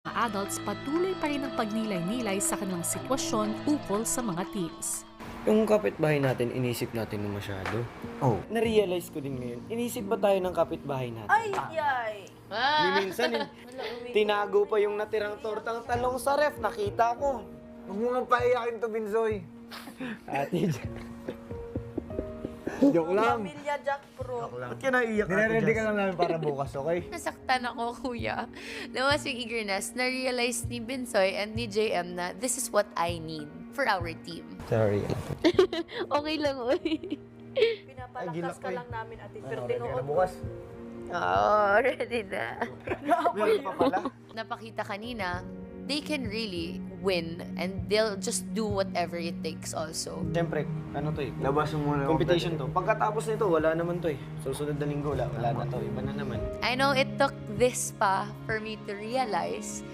Mga adults patuloy pa rin ang pagnilay-nilay sa kanilang sitwasyon ukol sa mga teens. Yung kapitbahay natin, inisip natin ng masyado. Oh. Na-realize ko din ngayon, inisip ba tayo ng kapitbahay natin? Ay, yay! Ni minsan, tinago pa yung natirang tortang talong sa ref, nakita ko. Huwag mo nga paiyakin to, Binsoy. Ate, Joke lang. Pamilya Jack Pro. ba't ka naiyak? Nire-ready ka lang namin para bukas, okay? Nasaktan ako, kuya. Lumabas yung eagerness. Na-realize ni Binsoy and ni JM na this is what I need for our team. Sorry. Okay lang, oy. Pinapalakas ka lang namin, Ate Fer. Ready ka na Tinuod mo. bukas? Oo, ready na. Meron pa pala. Napakita kanina, they can really win and they'll just do whatever it takes also. Siyempre, ano to eh, Labas mo muna. competition to. Pagkatapos nito, wala naman to eh. Susunod na linggo, wala na to. Iba na naman. I know it took this pa for me to realize